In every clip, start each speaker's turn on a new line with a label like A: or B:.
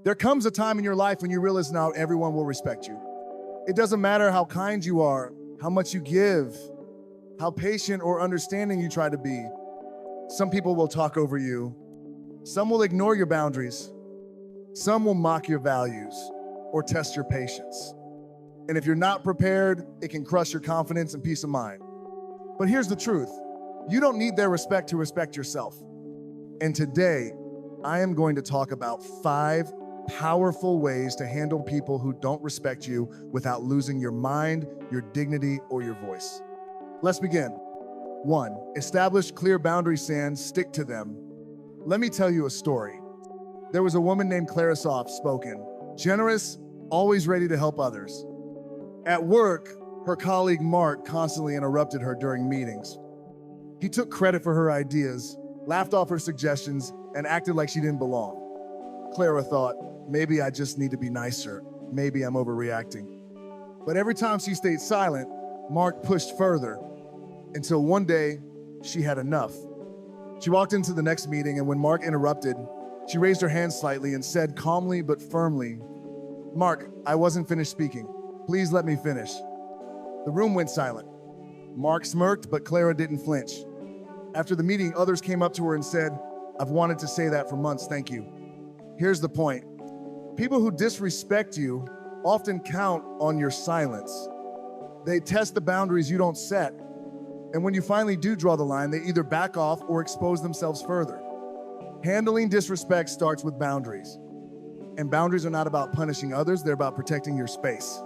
A: There comes a time in your life when you realize not everyone will respect you. It doesn't matter how kind you are, how much you give, how patient or understanding you try to be. Some people will talk over you. Some will ignore your boundaries. Some will mock your values or test your patience. And if you're not prepared, it can crush your confidence and peace of mind. But here's the truth. You don't need their respect to respect yourself. And today, I am going to talk about 5 powerful ways to handle people who don't respect you without losing your mind, your dignity, or your voice. Let's begin. 1. Establish clear boundaries and stick to them. Let me tell you a story. There was a woman named Clara, soft-spoken, generous, always ready to help others. At work, her colleague Mark constantly interrupted her during meetings. He took credit for her ideas, laughed off her suggestions, and acted like she didn't belong. Clara thought, maybe I just need to be nicer. Maybe I'm overreacting. But every time she stayed silent, Mark pushed further until one day she had enough. She walked into the next meeting, and when Mark interrupted, she raised her hand slightly and said calmly but firmly, "Mark, I wasn't finished speaking. Please let me finish." The room went silent. Mark smirked, but Clara didn't flinch. After the meeting, others came up to her and said, "I've wanted to say that for months, thank you." Here's the point. People who disrespect you often count on your silence. They test the boundaries you don't set. And when you finally do draw the line, they either back off or expose themselves further. Handling disrespect starts with boundaries. And boundaries are not about punishing others, they're about protecting your space.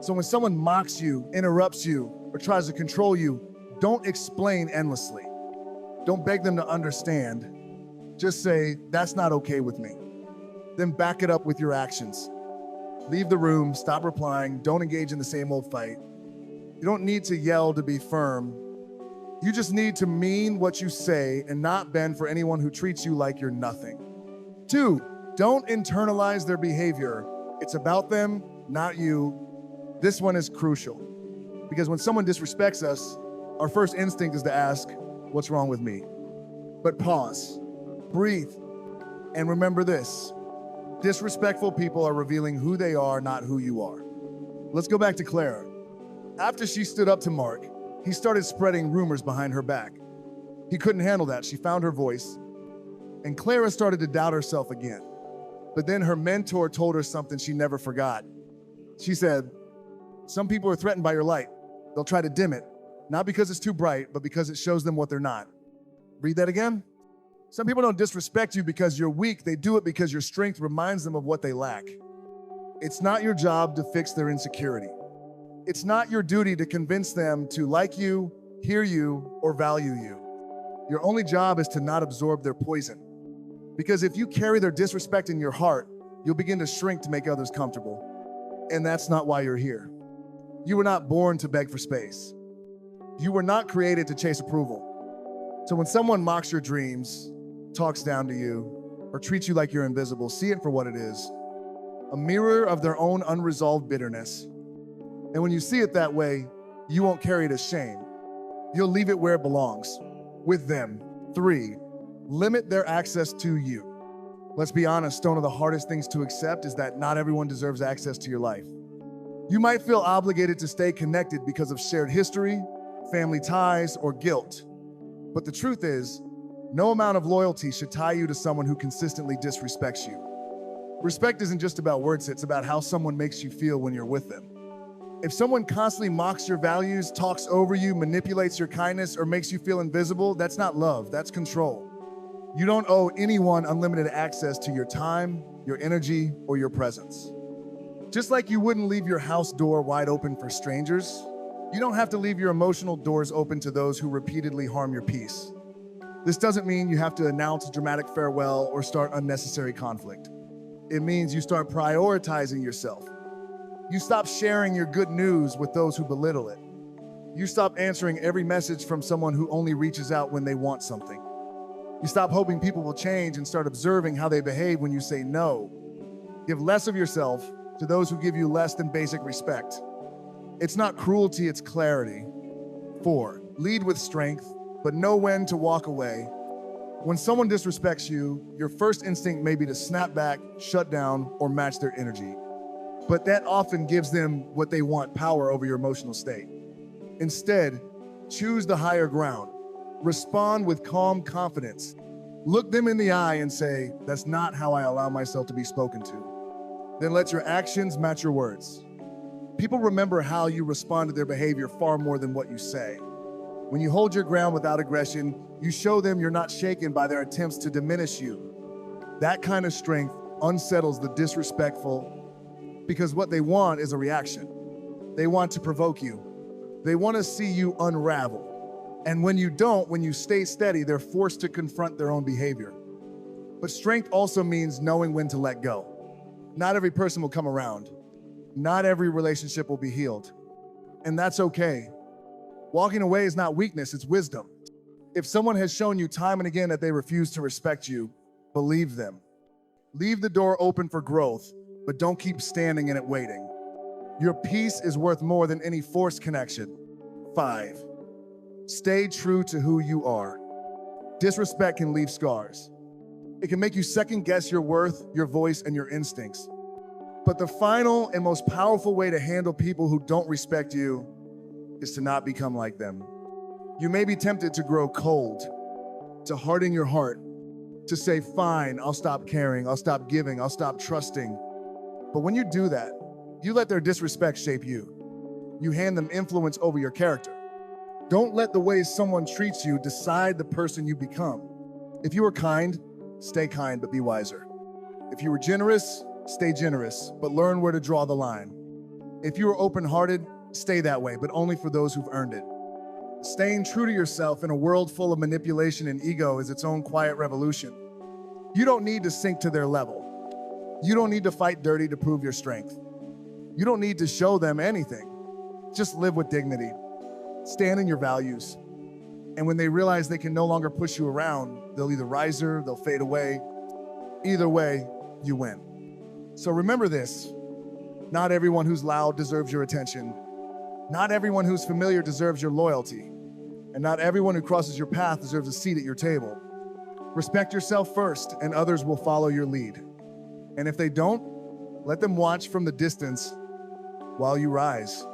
A: So when someone mocks you, interrupts you, or tries to control you, don't explain endlessly. Don't beg them to understand. Just say, "That's not okay with me." Then back it up with your actions. Leave the room, stop replying, don't engage in the same old fight. You don't need to yell to be firm. You just need to mean what you say and not bend for anyone who treats you like you're nothing. 2, don't internalize their behavior. It's about them, not you. This one is crucial because when someone disrespects us, our first instinct is to ask, "What's wrong with me?" But pause, breathe, and remember this. Disrespectful people are revealing who they are, not who you are. Let's go back to Clara. After she stood up to Mark, he started spreading rumors behind her back. He couldn't handle that. She found her voice, and Clara started to doubt herself again. But then her mentor told her something she never forgot. She said, "Some people are threatened by your light. They'll try to dim it, not because it's too bright, but because it shows them what they're not." Read that again. Some people don't disrespect you because you're weak. They do it because your strength reminds them of what they lack. It's not your job to fix their insecurity. It's not your duty to convince them to like you, hear you, or value you. Your only job is to not absorb their poison. Because if you carry their disrespect in your heart, you'll begin to shrink to make others comfortable. And that's not why you're here. You were not born to beg for space. You were not created to chase approval. So when someone mocks your dreams, talks down to you, or treats you like you're invisible, see it for what it is, a mirror of their own unresolved bitterness. And when you see it that way, you won't carry it as shame. You'll leave it where it belongs, with them. 3, limit their access to you. Let's be honest, one of the hardest things to accept is that not everyone deserves access to your life. You might feel obligated to stay connected because of shared history, family ties, or guilt. But the truth is, no amount of loyalty should tie you to someone who consistently disrespects you. Respect isn't just about words, it's about how someone makes you feel when you're with them. If someone constantly mocks your values, talks over you, manipulates your kindness, or makes you feel invisible, that's not love, that's control. You don't owe anyone unlimited access to your time, your energy, or your presence. Just like you wouldn't leave your house door wide open for strangers, you don't have to leave your emotional doors open to those who repeatedly harm your peace. This doesn't mean you have to announce a dramatic farewell or start unnecessary conflict. It means you start prioritizing yourself. You stop sharing your good news with those who belittle it. You stop answering every message from someone who only reaches out when they want something. You stop hoping people will change and start observing how they behave when you say no. Give less of yourself to those who give you less than basic respect. It's not cruelty, it's clarity. 4, lead with strength, but know when to walk away. When someone disrespects you, your first instinct may be to snap back, shut down, or match their energy. But that often gives them what they want, power over your emotional state. Instead, choose the higher ground. Respond with calm confidence. Look them in the eye and say, "That's not how I allow myself to be spoken to." Then let your actions match your words. People remember how you respond to their behavior far more than what you say. When you hold your ground without aggression, you show them you're not shaken by their attempts to diminish you. That kind of strength unsettles the disrespectful because what they want is a reaction. They want to provoke you. They want to see you unravel. And when you don't, when you stay steady, they're forced to confront their own behavior. But strength also means knowing when to let go. Not every person will come around. Not every relationship will be healed. And that's okay. Walking away is not weakness, it's wisdom. If someone has shown you time and again that they refuse to respect you, believe them. Leave the door open for growth, but don't keep standing in it waiting. Your peace is worth more than any forced connection. 5, stay true to who you are. Disrespect can leave scars. It can make you second guess your worth, your voice, and your instincts. But the final and most powerful way to handle people who don't respect you is to not become like them. You may be tempted to grow cold, to harden your heart, to say, "Fine, I'll stop caring, I'll stop giving, I'll stop trusting." But when you do that, you let their disrespect shape you. You hand them influence over your character. Don't let the way someone treats you decide the person you become. If you are kind, stay kind, but be wiser. If you are generous, stay generous, but learn where to draw the line. If you are open-hearted, stay that way, but only for those who've earned it. Staying true to yourself in a world full of manipulation and ego is its own quiet revolution. You don't need to sink to their level. You don't need to fight dirty to prove your strength. You don't need to show them anything. Just live with dignity. Stand in your values. And when they realize they can no longer push you around, they'll either rise or they'll fade away. Either way, you win. So remember this: not everyone who's loud deserves your attention. Not everyone who's familiar deserves your loyalty. And not everyone who crosses your path deserves a seat at your table. Respect yourself first, and others will follow your lead. And if they don't, let them watch from the distance while you rise.